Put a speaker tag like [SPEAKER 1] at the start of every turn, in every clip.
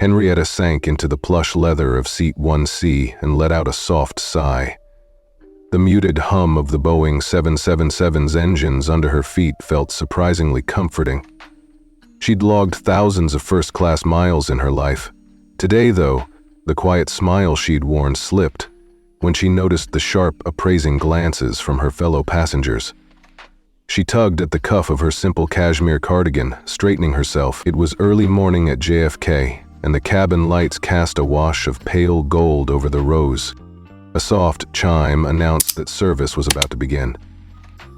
[SPEAKER 1] Henrietta sank into the plush leather of seat 1C and let out a soft sigh. The muted hum of the Boeing 777's engines under her feet felt surprisingly comforting. She'd logged thousands of first-class miles in her life. Today, though, the quiet smile she'd worn slipped when she noticed the sharp, appraising glances from her fellow passengers. She tugged at the cuff of her simple cashmere cardigan, straightening herself. It was early morning at JFK, and the cabin lights cast a wash of pale gold over the rows. A soft chime announced that service was about to begin.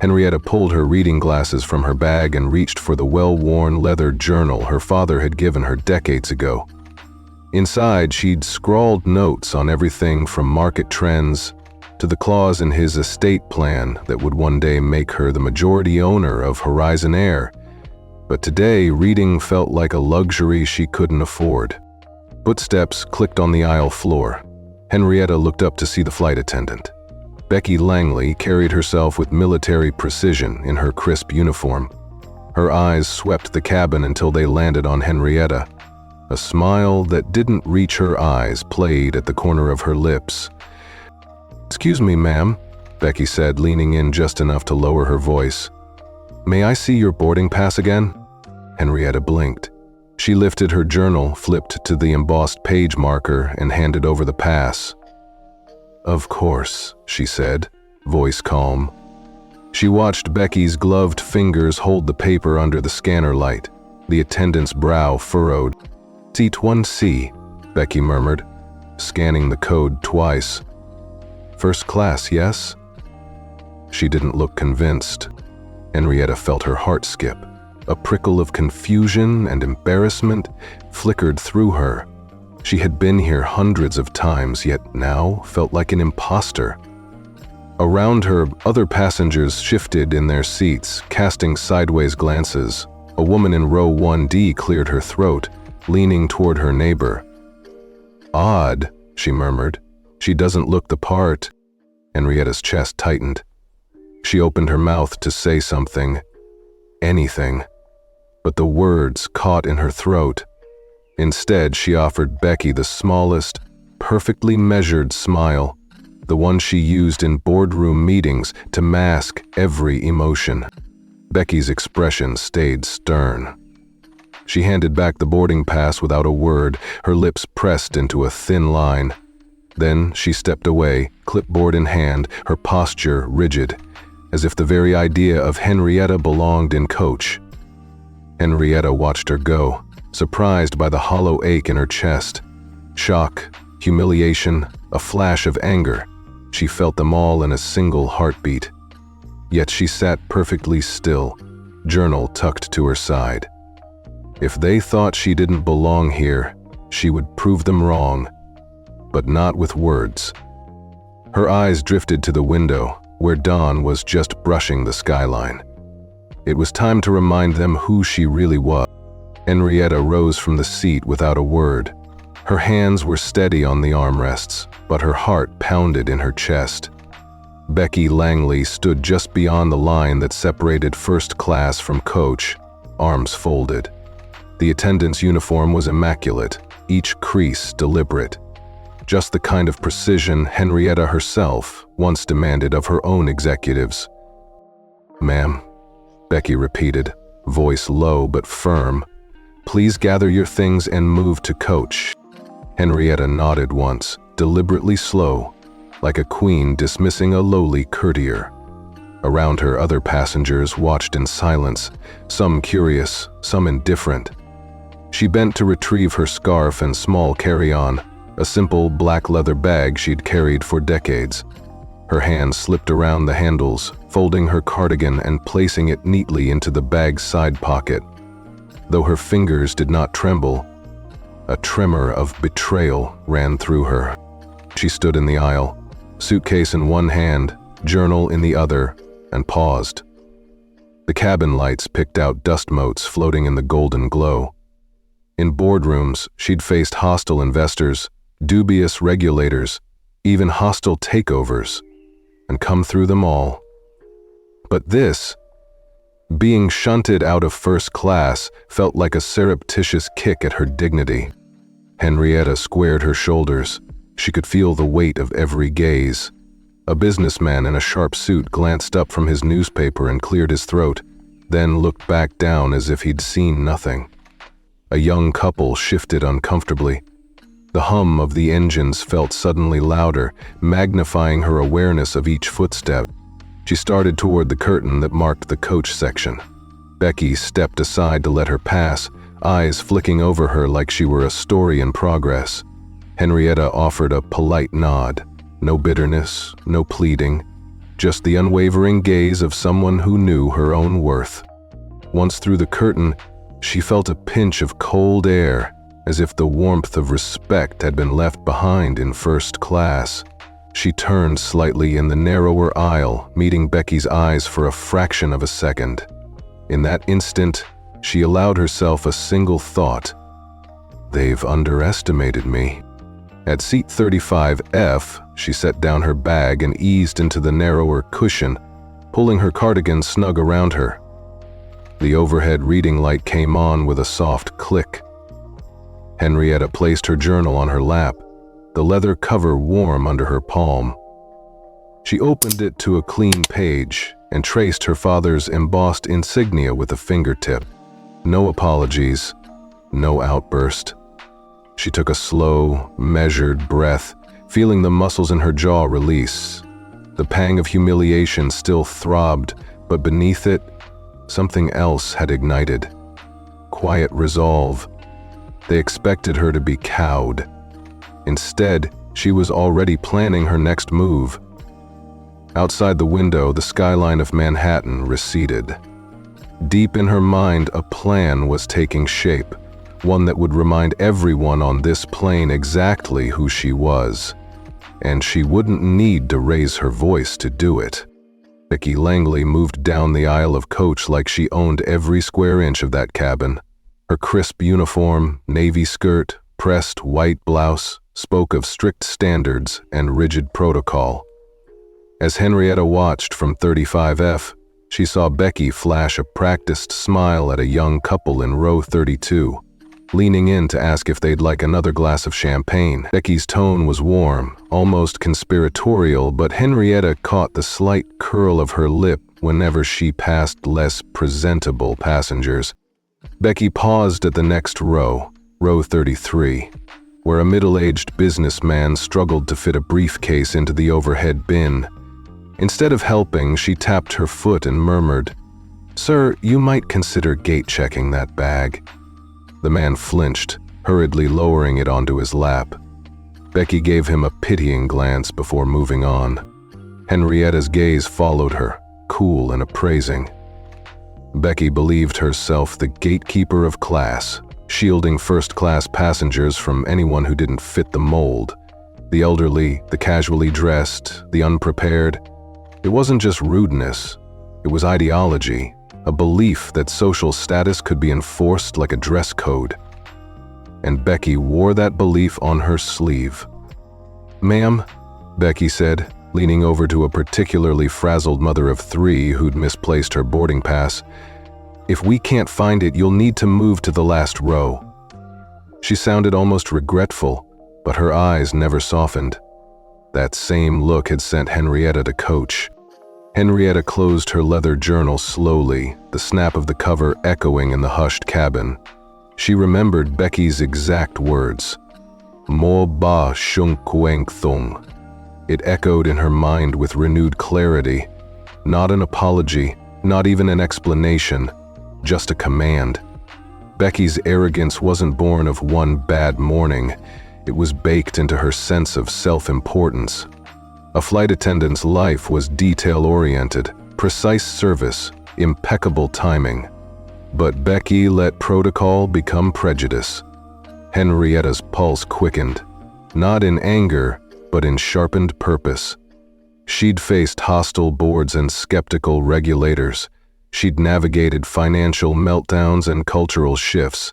[SPEAKER 1] Henrietta pulled her reading glasses from her bag and reached for the well-worn leather journal her father had given her decades ago. Inside, she'd scrawled notes on everything from market trends to the clause in his estate plan that would one day make her the majority owner of Horizon Air. But today, reading felt like a luxury she couldn't afford. Footsteps clicked on the aisle floor. Henrietta looked up to see the flight attendant. Becky Langley carried herself with military precision in her crisp uniform. Her eyes swept the cabin until they landed on Henrietta. A smile that didn't reach her eyes played at the corner of her lips. "Excuse me, ma'am," Becky said, leaning in just enough to lower her voice. "May I see your boarding pass again?" Henrietta blinked. She lifted her journal, flipped to the embossed page marker, and handed over the pass. "Of course," she said, voice calm. She watched Becky's gloved fingers hold the paper under the scanner light. The attendant's brow furrowed. "Seat 1C, Becky murmured, scanning the code twice. "First class, yes?" She didn't look convinced. Henrietta felt her heart skip. A prickle of confusion and embarrassment flickered through her. She had been here hundreds of times, yet now felt like an imposter. Around her, other passengers shifted in their seats, casting sideways glances. A woman in row 1D cleared her throat, leaning toward her neighbor. "Odd," she murmured. "She doesn't look the part." Henrietta's chest tightened. She opened her mouth to say something. Anything. But the words caught in her throat. Instead, she offered Becky the smallest, perfectly measured smile, the one she used in boardroom meetings to mask every emotion. Becky's expression stayed stern. She handed back the boarding pass without a word, her lips pressed into a thin line. Then she stepped away, clipboard in hand, her posture rigid, as if the very idea of Henrietta belonged in coach. Henrietta watched her go, surprised by the hollow ache in her chest. Shock, humiliation, a flash of anger. She felt them all in a single heartbeat. Yet she sat perfectly still, journal tucked to her side. If they thought she didn't belong here, she would prove them wrong, but not with words. Her eyes drifted to the window, where dawn was just brushing the skyline. It was time to remind them who she really was. Henrietta rose from the seat without a word. Her hands were steady on the armrests, but her heart pounded in her chest. Becky Langley stood just beyond the line that separated first class from coach, arms folded. The attendant's uniform was immaculate, each crease deliberate. Just the kind of precision Henrietta herself once demanded of her own executives. "Ma'am," Becky repeated, voice low but firm, "please gather your things and move to coach." Henrietta nodded once, deliberately slow, like a queen dismissing a lowly courtier. Around her, other passengers watched in silence, some curious, some indifferent. She bent to retrieve her scarf and small carry-on, a simple black leather bag she'd carried for decades. Her hand slipped around the handles, folding her cardigan and placing it neatly into the bag's side pocket. Though her fingers did not tremble, a tremor of betrayal ran through her. She stood in the aisle, suitcase in one hand, journal in the other, and paused. The cabin lights picked out dust motes floating in the golden glow. In boardrooms, she'd faced hostile investors, dubious regulators, even hostile takeovers, and come through them all. But this, being shunted out of first class, felt like a surreptitious kick at her dignity. Henrietta squared her shoulders. She could feel the weight of every gaze. A businessman in a sharp suit glanced up from his newspaper and cleared his throat, then looked back down as if he'd seen nothing. A young couple shifted uncomfortably. The hum of the engines felt suddenly louder, magnifying her awareness of each footstep. She started toward the curtain that marked the coach section. Becky stepped aside to let her pass, eyes flicking over her like she were a story in progress. Henrietta offered a polite nod. No bitterness, no pleading, just the unwavering gaze of someone who knew her own worth. Once through the curtain, she felt a pinch of cold air, as if the warmth of respect had been left behind in first class. She turned slightly in the narrower aisle, meeting Becky's eyes for a fraction of a second. In that instant, she allowed herself a single thought. They've underestimated me. At seat 35F, she set down her bag and eased into the narrower cushion, pulling her cardigan snug around her. The overhead reading light came on with a soft click. Henrietta placed her journal on her lap, the leather cover warm under her palm. She opened it to a clean page and traced her father's embossed insignia with a fingertip. No apologies, no outburst. She took a slow, measured breath, feeling the muscles in her jaw release. The pang of humiliation still throbbed, but beneath it, something else had ignited. Quiet resolve. They expected her to be cowed. Instead, she was already planning her next move. Outside the window, the skyline of Manhattan receded. Deep in her mind, a plan was taking shape, one that would remind everyone on this plane exactly who she was. And she wouldn't need to raise her voice to do it. Becky Langley moved down the aisle of coach like she owned every square inch of that cabin. Her crisp uniform, navy skirt, pressed white blouse spoke of strict standards and rigid protocol. As Henrietta watched from 35F, she saw Becky flash a practiced smile at a young couple in row 32. Leaning in to ask if they'd like another glass of champagne. Becky's tone was warm, almost conspiratorial, but Henrietta caught the slight curl of her lip whenever she passed less presentable passengers. Becky paused at the next row, row 33, where a middle-aged businessman struggled to fit a briefcase into the overhead bin. Instead of helping, she tapped her foot and murmured, "Sir, you might consider gate-checking that bag." The man flinched, hurriedly lowering it onto his lap. Becky gave him a pitying glance before moving on. Henrietta's gaze followed her, cool and appraising. Becky believed herself the gatekeeper of class, shielding first-class passengers from anyone who didn't fit the mold. The elderly, the casually dressed, the unprepared. It wasn't just rudeness, it was ideology. A belief that social status could be enforced like a dress code. And Becky wore that belief on her sleeve. "Ma'am," Becky said, leaning over to a particularly frazzled mother of three who'd misplaced her boarding pass, "if we can't find it, you'll need to move to the last row." She sounded almost regretful, but her eyes never softened. That same look had sent Henrietta to coach. Henrietta closed her leather journal slowly, the snap of the cover echoing in the hushed cabin. She remembered Becky's exact words, "Mo ba shung kueng thung." It echoed in her mind with renewed clarity. Not an apology, not even an explanation, just a command. Becky's arrogance wasn't born of one bad morning. It was baked into her sense of self-importance. A flight attendant's life was detail-oriented, precise service, impeccable timing. But Becky let protocol become prejudice. Henrietta's pulse quickened, not in anger, but in sharpened purpose. She'd faced hostile boards and skeptical regulators. She'd navigated financial meltdowns and cultural shifts.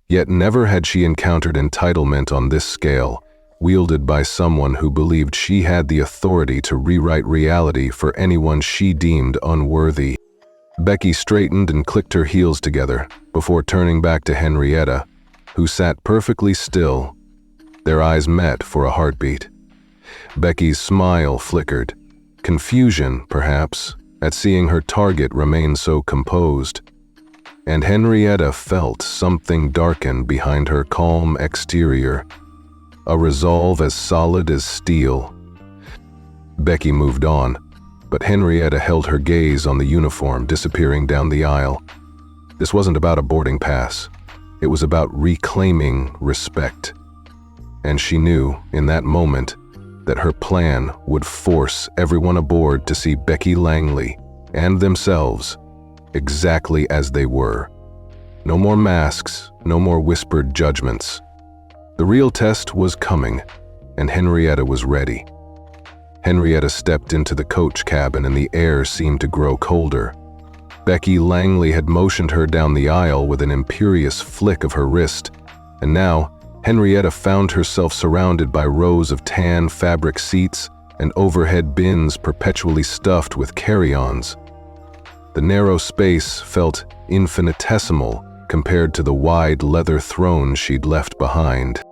[SPEAKER 1] Yet never had she encountered entitlement on this scale, wielded by someone who believed she had the authority to rewrite reality for anyone she deemed unworthy. Becky straightened and clicked her heels together before turning back to Henrietta, who sat perfectly still, Their eyes met for a heartbeat. Becky's smile flickered. Confusion, perhaps, at seeing her target remain so composed. And Henrietta felt something darken behind her calm exterior, a resolve as solid as steel. Becky moved on, but Henrietta held her gaze on the uniform disappearing down the aisle. This wasn't about a boarding pass. It was about reclaiming respect. And she knew, in that moment, that her plan would force everyone aboard to see Becky Langley and themselves exactly as they were. No more masks, no more whispered judgments. The real test was coming, and Henrietta was ready. Henrietta stepped into the coach cabin and the air seemed to grow colder. Becky Langley had motioned her down the aisle with an imperious flick of her wrist, and now Henrietta found herself surrounded by rows of tan fabric seats and overhead bins perpetually stuffed with carry-ons. The narrow space felt infinitesimal compared to the wide leather throne she'd left behind.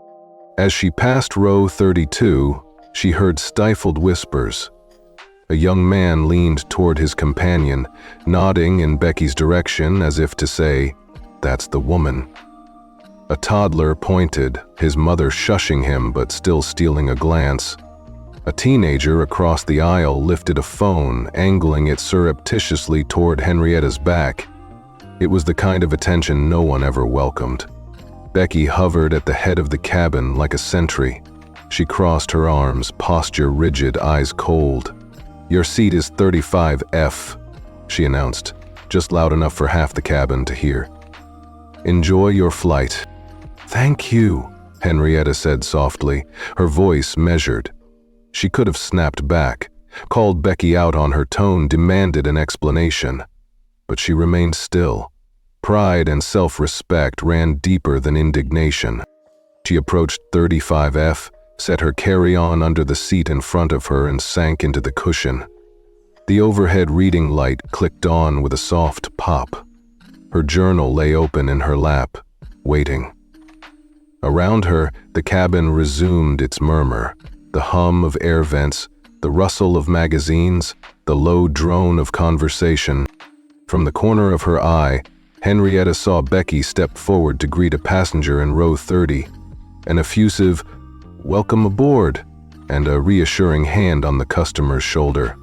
[SPEAKER 1] As she passed row 32, she heard stifled whispers. A young man leaned toward his companion, nodding in Becky's direction as if to say, "That's the woman." A toddler pointed, his mother shushing him but still stealing a glance. A teenager across the aisle lifted a phone, angling it surreptitiously toward Henrietta's back. It was the kind of attention no one ever welcomed. Becky hovered at the head of the cabin like a sentry. She crossed her arms, posture rigid, eyes cold. "Your seat is 35F, she announced, just loud enough for half the cabin to hear. "Enjoy your flight." "Thank you," Henrietta said softly, her voice measured. She could have snapped back, called Becky out on her tone, demanded an explanation. But she remained still. Pride and self-respect ran deeper than indignation. She approached 35F, set her carry-on under the seat in front of her and sank into the cushion. The overhead reading light clicked on with a soft pop. Her journal lay open in her lap, waiting. Around her, the cabin resumed its murmur. The hum of air vents, the rustle of magazines, the low drone of conversation. From the corner of her eye, Henrietta saw Becky step forward to greet a passenger in row 30, an effusive, "Welcome aboard," and a reassuring hand on the customer's shoulder.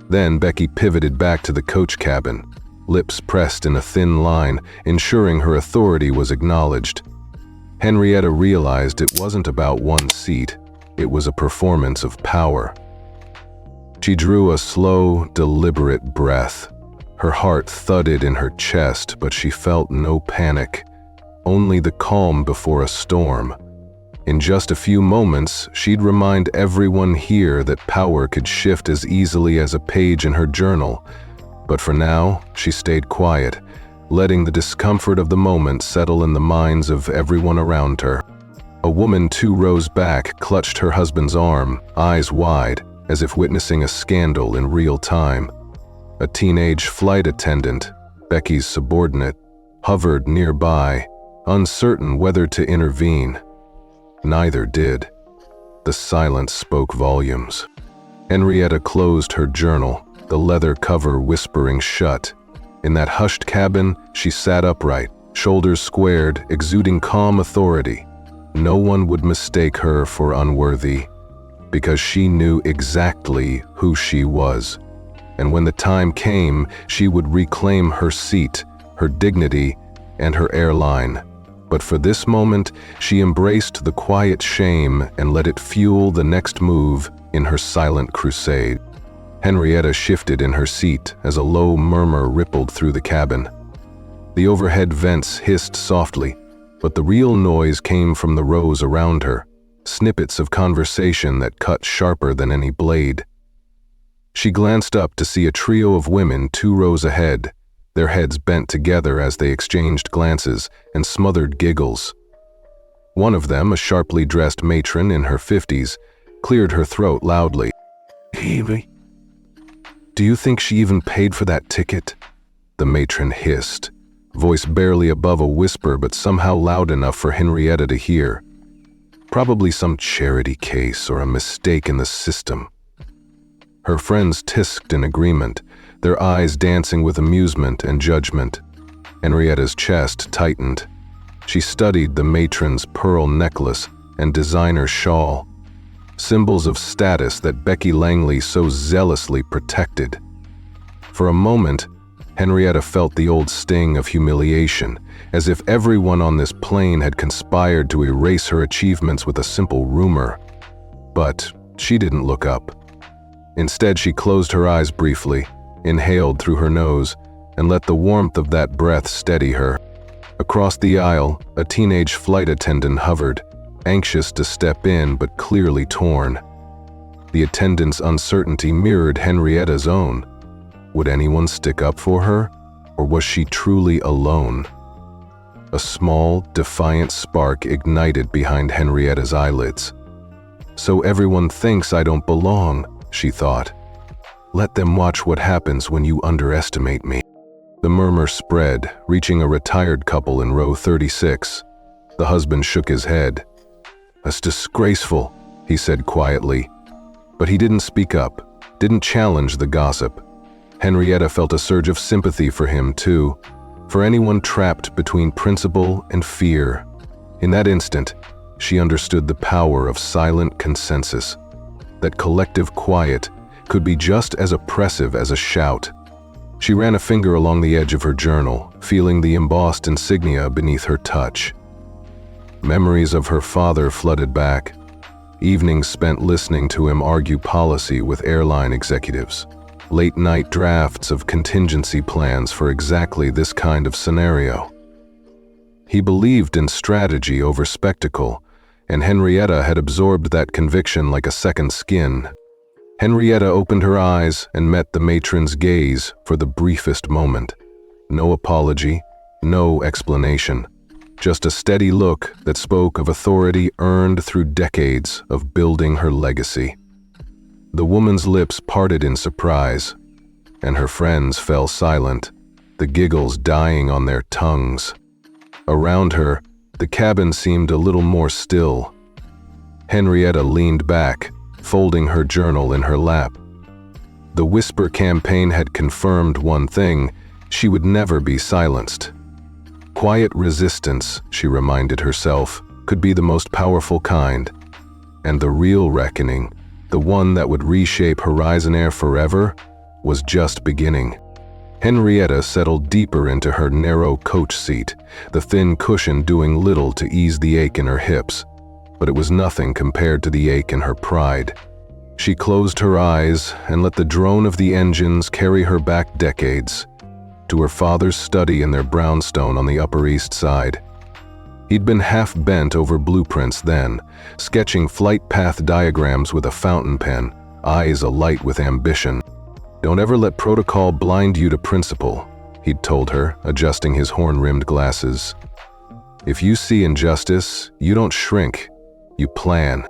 [SPEAKER 1] Then Becky pivoted back to the coach cabin, lips pressed in a thin line, ensuring her authority was acknowledged. Henrietta realized it wasn't about one seat. It was a performance of power. She drew a slow, deliberate breath. Her heart thudded in her chest, but she felt no panic, only the calm before a storm. In just a few moments, she'd remind everyone here that power could shift as easily as a page in her journal. But for now, she stayed quiet, letting the discomfort of the moment settle in the minds of everyone around her. A woman 2 rows back clutched her husband's arm, eyes wide, as if witnessing a scandal in real time. A teenage flight attendant, Becky's subordinate, hovered nearby, uncertain whether to intervene. Neither did. The silence spoke volumes. Henrietta closed her journal, the leather cover whispering shut. In that hushed cabin, she sat upright, shoulders squared, exuding calm authority. No one would mistake her for unworthy, because she knew exactly who she was. And when the time came, she would reclaim her seat, her dignity, and her airline. But for this moment, she embraced the quiet shame and let it fuel the next move in her silent crusade. Henrietta shifted in her seat as a low murmur rippled through the cabin. The overhead vents hissed softly, but the real noise came from the rows around her, snippets of conversation that cut sharper than any blade. She glanced up to see a trio of women 2 rows ahead, their heads bent together as they exchanged glances and smothered giggles. One of them, a sharply dressed matron in her 50s, cleared her throat loudly. "Evie, do you think she even paid for that ticket?" The matron hissed, voice barely above a whisper but somehow loud enough for Henrietta to hear. Probably some charity case or a mistake in the system. Her friends tisked in agreement, their eyes dancing with amusement and judgment. Henrietta's chest tightened. She studied the matron's pearl necklace and designer shawl, symbols of status that Becky Langley so zealously protected. For a moment, Henrietta felt the old sting of humiliation, as if everyone on this plane had conspired to erase her achievements with a simple rumor. But she didn't look up. Instead, she closed her eyes briefly, inhaled through her nose, and let the warmth of that breath steady her. Across the aisle, a teenage flight attendant hovered, anxious to step in but clearly torn. The attendant's uncertainty mirrored Henrietta's own. Would anyone stick up for her, or was she truly alone? A small, defiant spark ignited behind Henrietta's eyelids. "So everyone thinks I don't belong," she thought. "Let them watch what happens when you underestimate me." The murmur spread, reaching a retired couple in row 36. The husband shook his head. "That's disgraceful," he said quietly. But he didn't speak up, didn't challenge the gossip. Henrietta felt a surge of sympathy for him, too, for anyone trapped between principle and fear. In that instant, she understood the power of silent consensus, that collective quiet could be just as oppressive as a shout. She ran a finger along the edge of her journal, feeling the embossed insignia beneath her touch. Memories of her father flooded back, evenings spent listening to him argue policy with airline executives, late-night drafts of contingency plans for exactly this kind of scenario. He believed in strategy over spectacle, and Henrietta had absorbed that conviction like a second skin. Henrietta opened her eyes and met the matron's gaze for the briefest moment. No apology, no explanation, just a steady look that spoke of authority earned through decades of building her legacy. The woman's lips parted in surprise, and her friends fell silent, the giggles dying on their tongues. Around her, the cabin seemed a little more still. Henrietta leaned back, folding her journal in her lap. The whisper campaign had confirmed one thing: she would never be silenced. Quiet resistance, she reminded herself, could be the most powerful kind. And the real reckoning, the one that would reshape Horizon Air forever, was just beginning. Henrietta settled deeper into her narrow coach seat, the thin cushion doing little to ease the ache in her hips. But it was nothing compared to the ache in her pride. She closed her eyes and let the drone of the engines carry her back decades, to her father's study in their brownstone on the Upper East Side. He'd been half-bent over blueprints then, sketching flight path diagrams with a fountain pen, eyes alight with ambition. "Don't ever let protocol blind you to principle," he'd told her, adjusting his horn-rimmed glasses. "If you see injustice, you don't shrink, you plan."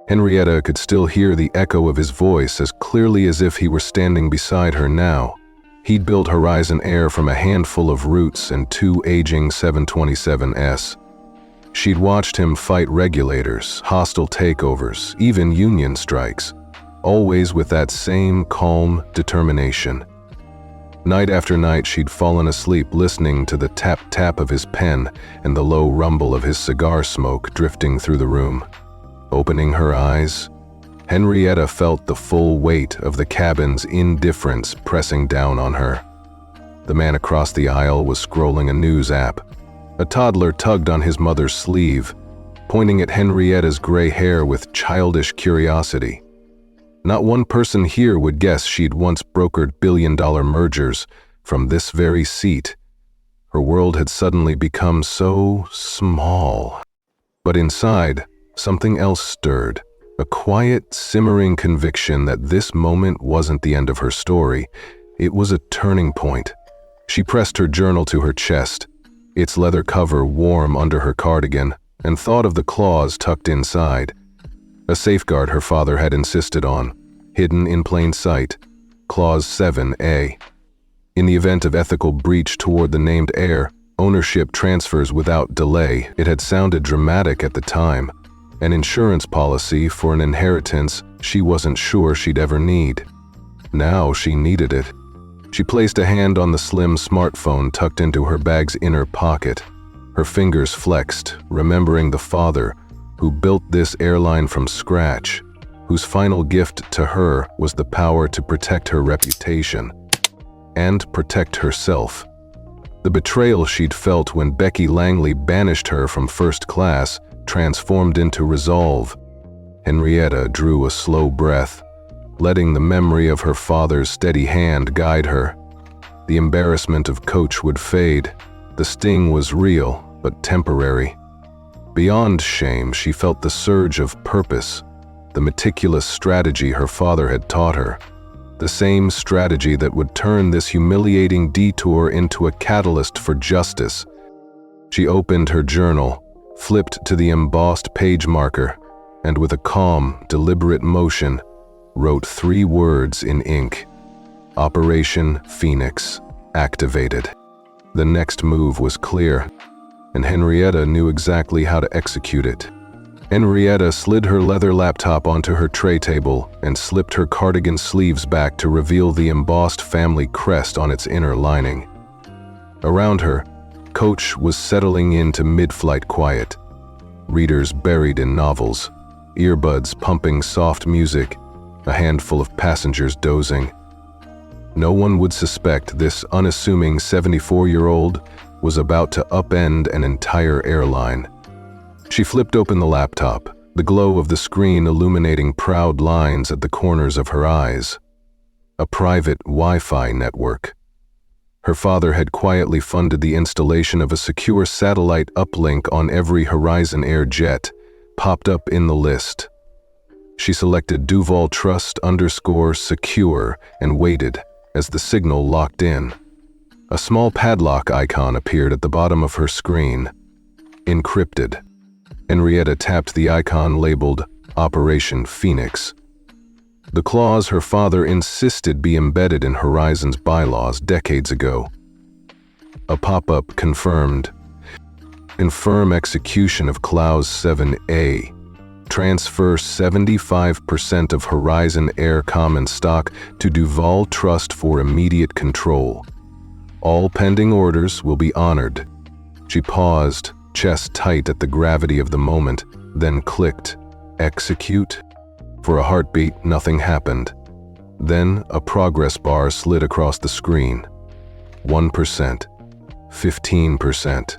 [SPEAKER 1] Henrietta could still hear the echo of his voice as clearly as if he were standing beside her now. He'd built Horizon Air from a handful of roots and 2 aging 727s. She'd watched him fight regulators, hostile takeovers, even union strikes, always with that same calm determination. Night after night, she'd fallen asleep listening to the tap-tap of his pen and the low rumble of his cigar smoke drifting through the room. Opening her eyes, Henrietta felt the full weight of the cabin's indifference pressing down on her. The man across the aisle was scrolling a news app. A toddler tugged on his mother's sleeve, pointing at Henrietta's gray hair with childish curiosity. Not one person here would guess she'd once brokered billion-dollar mergers from this very seat. Her world had suddenly become so small. But inside, something else stirred, a quiet, simmering conviction that this moment wasn't the end of her story. It was a turning point. She pressed her journal to her chest, its leather cover warm under her cardigan, and thought of the clause tucked inside. A safeguard her father had insisted on, hidden in plain sight. Clause 7A. In the event of ethical breach toward the named heir, ownership transfers without delay. It had sounded dramatic at the time, an insurance policy for an inheritance she wasn't sure she'd ever need. Now she needed it. She placed a hand on the slim smartphone tucked into her bag's inner pocket. Her fingers flexed, remembering the father who built this airline from scratch, whose final gift to her was the power to protect her reputation and protect herself. The betrayal she'd felt when Becky Langley banished her from first class transformed into resolve. Henrietta drew a slow breath, letting the memory of her father's steady hand guide her. The embarrassment of Coach would fade. The sting was real, but temporary. Beyond shame, she felt the surge of purpose, the meticulous strategy her father had taught her, the same strategy that would turn this humiliating detour into a catalyst for justice. She opened her journal, flipped to the embossed page marker, and with a calm, deliberate motion, wrote 3 words in ink: Operation Phoenix activated. The next move was clear, and Henrietta knew exactly how to execute it. Henrietta slid her leather laptop onto her tray table and slipped her cardigan sleeves back to reveal the embossed family crest on its inner lining. Around her, Coach was settling into mid-flight quiet. Readers buried in novels, earbuds pumping soft music, a handful of passengers dozing. No one would suspect this unassuming 74-year-old was about to upend an entire airline. She flipped open the laptop, the glow of the screen illuminating proud lines at the corners of her eyes. A private Wi-Fi network. Her father had quietly funded the installation of a secure satellite uplink on every Horizon Air jet, popped up in the list. She selected Duvall Trust_secure and waited as the signal locked in. A small padlock icon appeared at the bottom of her screen. Encrypted. Henrietta tapped the icon labeled Operation Phoenix. The clause her father insisted be embedded in Horizon's bylaws decades ago. A pop-up confirmed. Confirm execution of Clause 7A. Transfer 75% of Horizon Air common stock to Duvall Trust for immediate control. All pending orders will be honored. She paused, chest tight at the gravity of the moment, then clicked, Execute. For a heartbeat, nothing happened. Then a progress bar slid across the screen. 1%, 15%,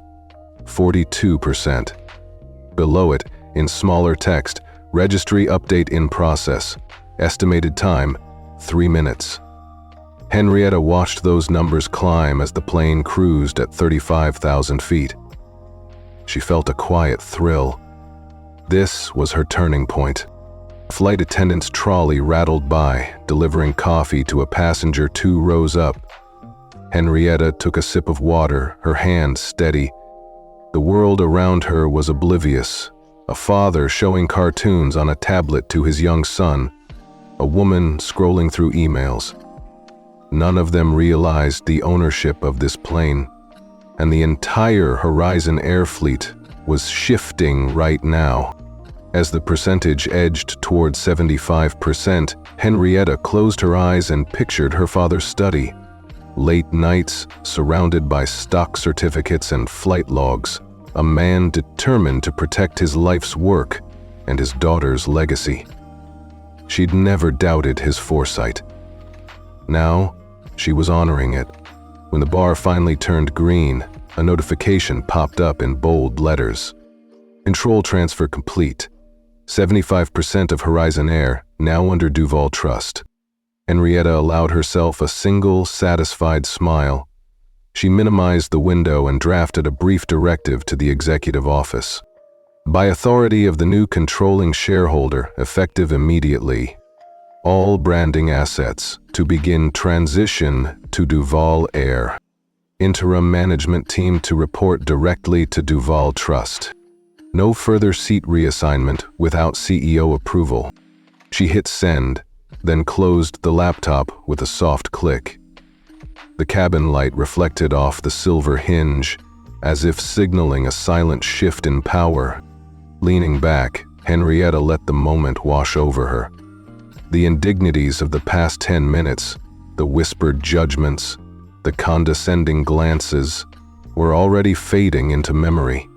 [SPEAKER 1] 42%. Below it, in smaller text, registry update in process. Estimated time, 3 minutes. Henrietta watched those numbers climb as the plane cruised at 35,000 feet. She felt a quiet thrill. This was her turning point. Flight attendant's trolley rattled by, delivering coffee to a passenger 2 rows up. Henrietta took a sip of water, her hand steady. The world around her was oblivious. A father showing cartoons on a tablet to his young son. A woman scrolling through emails. None of them realized the ownership of this plane, and the entire Horizon Air fleet was shifting right now. As the percentage edged toward 75%, Henrietta closed her eyes and pictured her father's study. Late nights, surrounded by stock certificates and flight logs, a man determined to protect his life's work and his daughter's legacy. She'd never doubted his foresight. Now, she was honoring it. When the bar finally turned green, a notification popped up in bold letters. Control transfer complete. 75% of Horizon Air, now under Duvall Trust. Henrietta allowed herself a single, satisfied smile. She minimized the window and drafted a brief directive to the executive office. By authority of the new controlling shareholder, effective immediately, all branding assets to begin transition to Duvall Air. Interim management team to report directly to Duvall Trust. No further seat reassignment without CEO approval. She hit send, then closed the laptop with a soft click. The cabin light reflected off the silver hinge, as if signaling a silent shift in power. Leaning back, Henrietta let the moment wash over her. The indignities of the past 10 minutes, the whispered judgments, the condescending glances, were already fading into memory.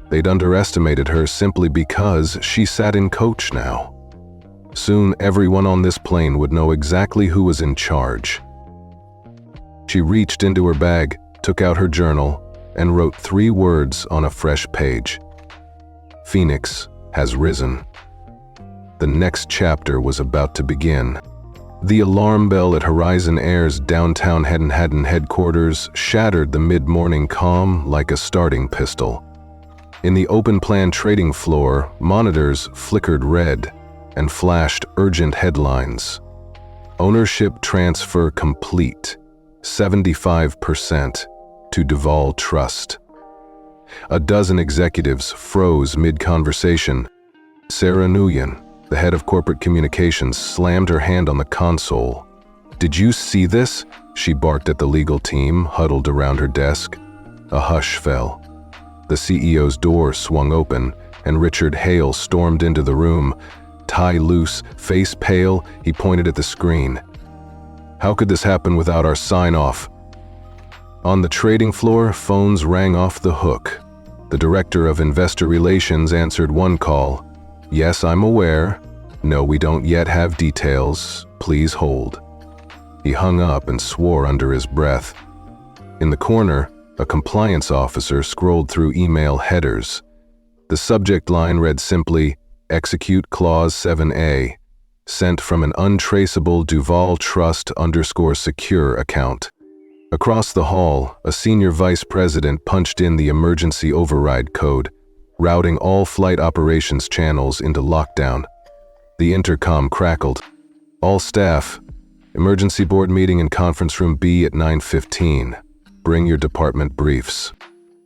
[SPEAKER 1] They'd underestimated her simply because she sat in coach now. Soon everyone on this plane would know exactly who was in charge. She reached into her bag, took out her journal, and wrote 3 words on a fresh page. Phoenix has risen. The next chapter was about to begin. The alarm bell at Horizon Air's downtown Manhattan headquarters shattered the mid-morning calm like a starting pistol. In the open-plan trading floor, monitors flickered red and flashed urgent headlines. Ownership transfer complete, 75% to Duvall Trust. A dozen executives froze mid-conversation. Sarah Nguyen, the head of corporate communications, slammed her hand on the console. "Did you see this?" she barked at the legal team huddled around her desk. A hush fell. The CEO's door swung open, and Richard Hale stormed into the room. Tie loose, face pale, he pointed at the screen. "How could this happen without our sign-off?" On the trading floor, phones rang off the hook. The director of investor relations answered one call. "Yes, I'm aware. No, we don't yet have details. Please hold." He hung up and swore under his breath. In the corner, a compliance officer scrolled through email headers. The subject line read simply, "Execute Clause 7A, sent from an untraceable Duvall Trust _secure account." Across the hall, a senior vice president punched in the emergency override code, routing all flight operations channels into lockdown. The intercom crackled. "All staff, emergency board meeting in conference room B at 9:15. Bring your department briefs."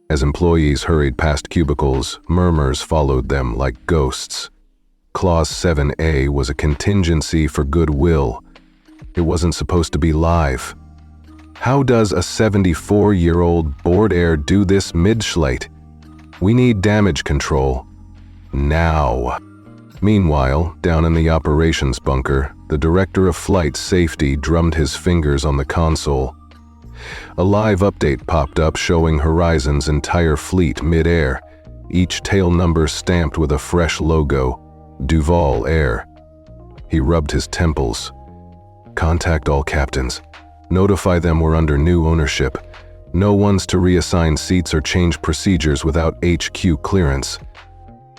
[SPEAKER 1] As employees hurried past cubicles, murmurs followed them like ghosts. Clause 7A was a contingency for goodwill. It wasn't supposed to be live. How does a 74-year-old board heir do this mid-schlate? We need damage control. Now. Meanwhile, down in the operations bunker, the director of flight safety drummed his fingers on the console. A live update popped up showing Horizon's entire fleet mid-air, each tail number stamped with a fresh logo, Duvall Air. He rubbed his temples. "Contact all captains. Notify them we're under new ownership. No one's to reassign seats or change procedures without HQ clearance."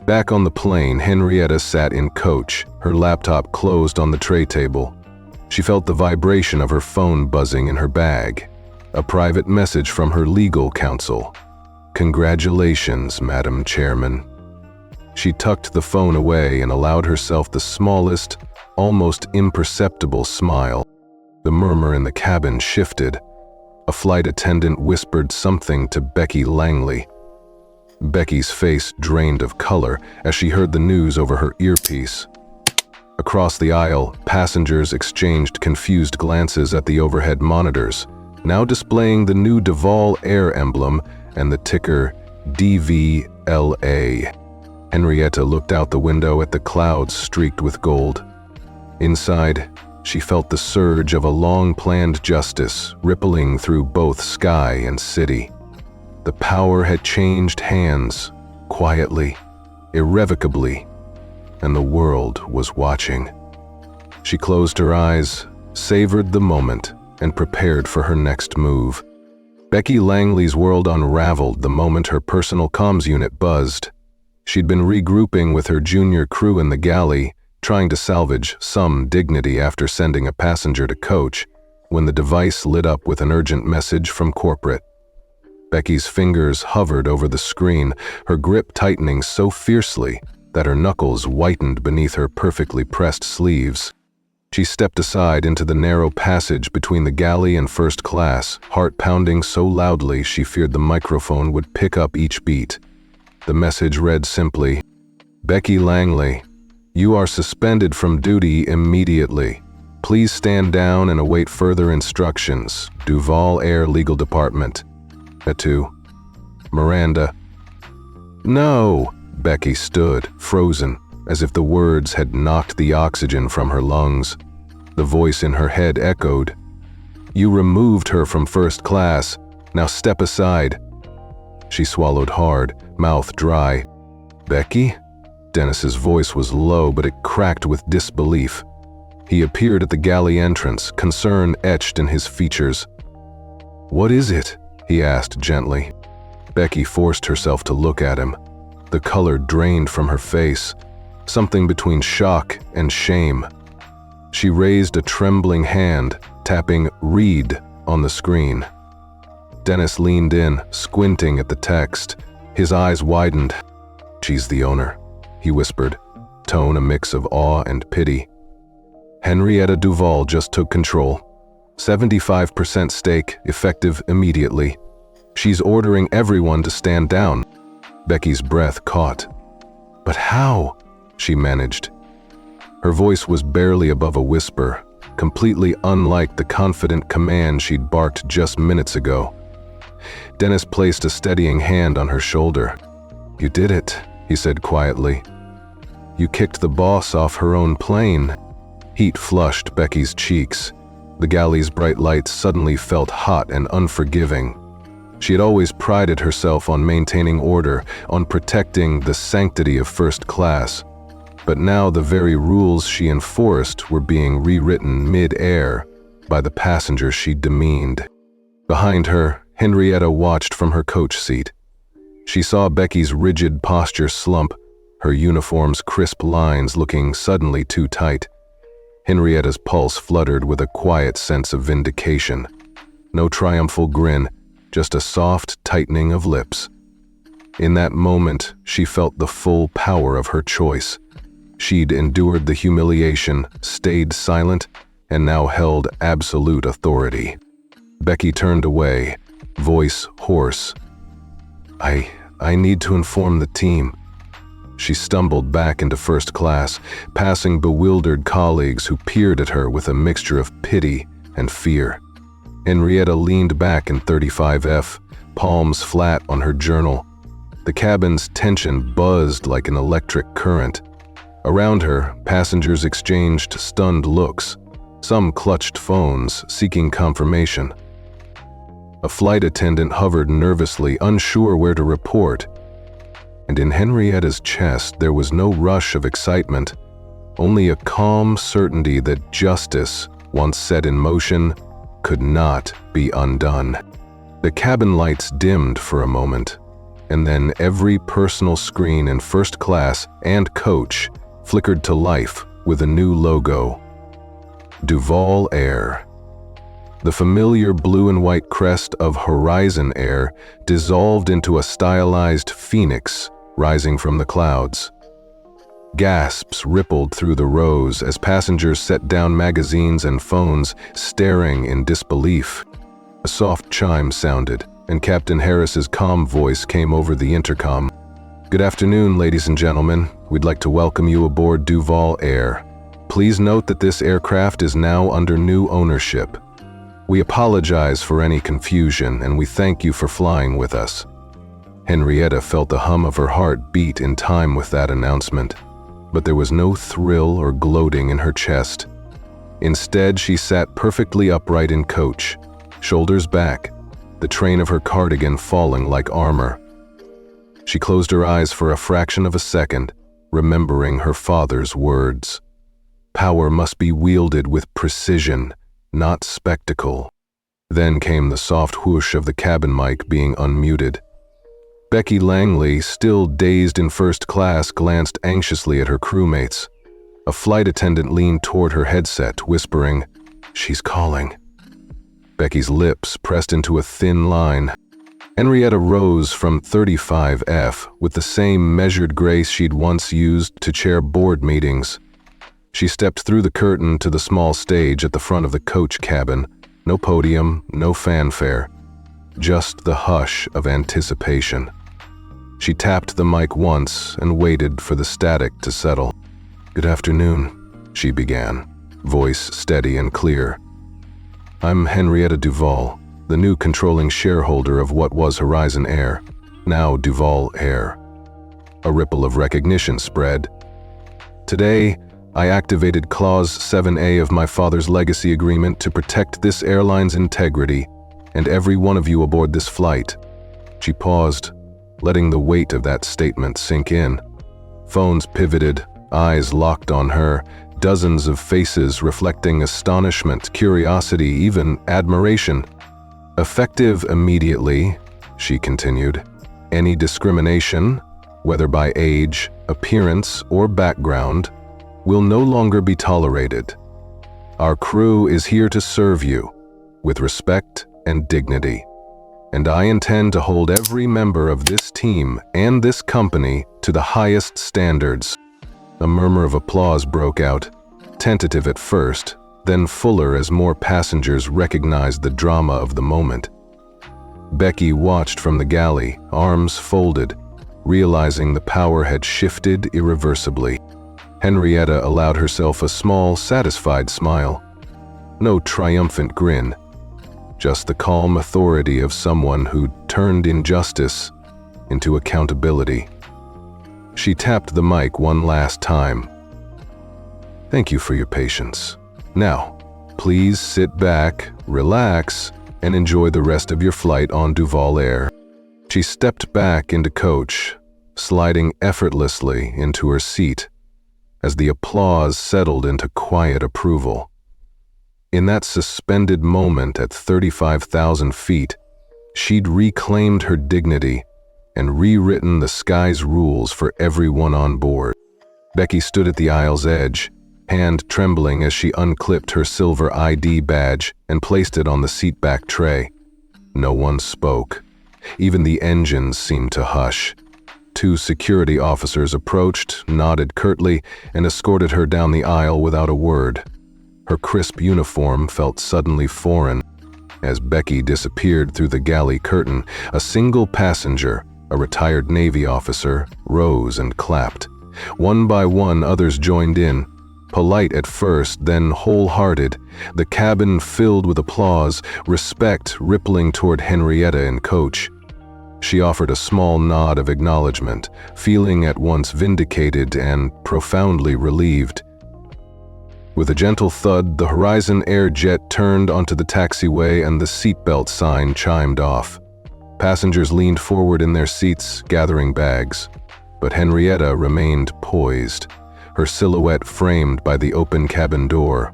[SPEAKER 1] Back on the plane, Henrietta sat in coach, her laptop closed on the tray table. She felt the vibration of her phone buzzing in her bag. A private message from her legal counsel. "Congratulations, Madam Chairman." She tucked the phone away and allowed herself the smallest, almost imperceptible smile. The murmur in the cabin shifted. A flight attendant whispered something to Becky Langley. Becky's face drained of color as she heard the news over her earpiece. Across the aisle, passengers exchanged confused glances at the overhead monitors, now displaying the new Duvall Air emblem and the ticker DVLA. Henrietta looked out the window at the clouds streaked with gold. Inside, she felt the surge of a long-planned justice rippling through both sky and city. The power had changed hands, quietly, irrevocably, and the world was watching. She closed her eyes, savored the moment, and prepared for her next move. Becky Langley's world unraveled the moment her personal comms unit buzzed. She'd been regrouping with her junior crew in the galley, trying to salvage some dignity after sending a passenger to coach, when the device lit up with an urgent message from corporate. Becky's fingers hovered over the screen, her grip tightening so fiercely that her knuckles whitened beneath her perfectly pressed sleeves. She stepped aside into the narrow passage between the galley and first class, heart pounding so loudly she feared the microphone would pick up each beat. The message read simply, "Becky Langley, you are suspended from duty immediately. Please stand down and await further instructions. Duvall Air Legal Department." Miranda. "No!" Becky stood, frozen, as if the words had knocked the oxygen from her lungs. The voice in her head echoed, "You removed her from first class. Now step aside." She swallowed hard, mouth dry. "Becky?" Dennis's voice was low, but it cracked with disbelief. He appeared at the galley entrance, concern etched in his features. "What is it?" he asked gently. Becky forced herself to look at him. The color drained from her face, something between shock and shame. She raised a trembling hand, tapping "Read" on the screen. Dennis leaned in, squinting at the text. His eyes widened. "She's the owner," he whispered, tone a mix of awe and pity. "Henrietta Duvall just took control. 75% stake, effective immediately. She's ordering everyone to stand down." Becky's breath caught. "But how?" she managed. Her voice was barely above a whisper, completely unlike the confident command she'd barked just minutes ago. Dennis placed a steadying hand on her shoulder. "You did it," he said quietly. "You kicked the boss off her own plane." Heat flushed Becky's cheeks. The galley's bright lights suddenly felt hot and unforgiving. She had always prided herself on maintaining order, on protecting the sanctity of first class. But now the very rules she enforced were being rewritten mid-air by the passengers she demeaned. Behind her, Henrietta watched from her coach seat. She saw Becky's rigid posture slump, her uniform's crisp lines looking suddenly too tight. Henrietta's pulse fluttered with a quiet sense of vindication. No triumphal grin, just a soft tightening of lips. In that moment, she felt the full power of her choice. She'd endured the humiliation, stayed silent, and now held absolute authority. Becky turned away, voice hoarse. I need to inform the team." She stumbled back into first class, passing bewildered colleagues who peered at her with a mixture of pity and fear. Henrietta leaned back in 35F, palms flat on her journal. The cabin's tension buzzed like an electric current. Around her, passengers exchanged stunned looks. Some clutched phones, seeking confirmation. A flight attendant hovered nervously, unsure where to report. And in Henrietta's chest, there was no rush of excitement, only a calm certainty that justice, once set in motion, could not be undone. The cabin lights dimmed for a moment, and then every personal screen in first class and coach flickered to life with a new logo. Duvall Air. The familiar blue and white crest of Horizon Air dissolved into a stylized phoenix rising from the clouds. Gasps rippled through the rows as passengers set down magazines and phones, staring in disbelief. A soft chime sounded, and Captain Harris's calm voice came over the intercom. "Good afternoon, ladies and gentlemen. We'd like to welcome you aboard Duvall Air. Please note that this aircraft is now under new ownership. We apologize for any confusion, and we thank you for flying with us." Henrietta felt the hum of her heart beat in time with that announcement, but there was no thrill or gloating in her chest. Instead, she sat perfectly upright in coach, shoulders back, the train of her cardigan falling like armor. She closed her eyes for a fraction of a second, remembering her father's words. Power must be wielded with precision, not spectacle. Then came the soft whoosh of the cabin mic being unmuted. Becky Langley, still dazed in first class, glanced anxiously at her crewmates. A flight attendant leaned toward her headset, whispering, "She's calling." Becky's lips pressed into a thin line. Henrietta rose from 35F with the same measured grace she'd once used to chair board meetings. She stepped through the curtain to the small stage at the front of the coach cabin. No podium, no fanfare, just the hush of anticipation. She tapped the mic once and waited for the static to settle. "Good afternoon," she began, voice steady and clear. "I'm Henrietta Duvall, the new controlling shareholder of what was Horizon Air, now Duvall Air." A ripple of recognition spread. Today, I activated Clause 7A of my father's legacy agreement to protect this airline's integrity and every one of you aboard this flight." She paused, letting the weight of that statement sink in. Phones pivoted, eyes locked on her, dozens of faces reflecting astonishment, curiosity, even admiration. "Effective immediately," she continued. "Any discrimination, whether by age, appearance, or background, will no longer be tolerated. Our crew is here to serve you, with respect and dignity. And I intend to hold every member of this team and this company to the highest standards." A murmur of applause broke out, tentative at first, then fuller as more passengers recognized the drama of the moment. Becky watched from the galley, arms folded, realizing the power had shifted irreversibly. Henrietta allowed herself a small, satisfied smile. No triumphant grin, just the calm authority of someone who turned injustice into accountability. She tapped the mic one last time. "Thank you for your patience. Now, please sit back, relax, and enjoy the rest of your flight on Duvall Air." She stepped back into coach, sliding effortlessly into her seat as the applause settled into quiet approval. In that suspended moment at 35,000 feet, she'd reclaimed her dignity and rewritten the sky's rules for everyone on board. Becky stood at the aisle's edge, hand trembling as she unclipped her silver ID badge and placed it on the seatback tray. No one spoke. Even the engines seemed to hush. 2 security officers approached, nodded curtly, and escorted her down the aisle without a word. Her crisp uniform felt suddenly foreign. As Becky disappeared through the galley curtain, a single passenger, a retired Navy officer, rose and clapped. One by one, others joined in. Polite at first, then wholehearted, the cabin filled with applause, respect rippling toward Henrietta and coach. She offered a small nod of acknowledgement, feeling at once vindicated and profoundly relieved. With a gentle thud, the Horizon Air jet turned onto the taxiway and the seatbelt sign chimed off. Passengers leaned forward in their seats, gathering bags. But Henrietta remained poised, her silhouette framed by the open cabin door.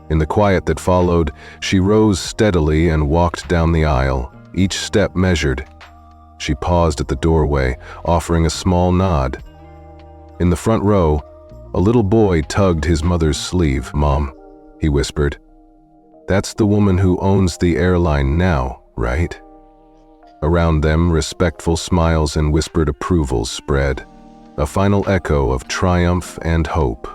[SPEAKER 1] In the quiet that followed, she rose steadily and walked down the aisle, each step measured. She paused at the doorway, offering a small nod. In the front row, a little boy tugged his mother's sleeve. "Mom," he whispered, "that's the woman who owns the airline now, right?" Around them, respectful smiles and whispered approvals spread, a final echo of triumph and hope.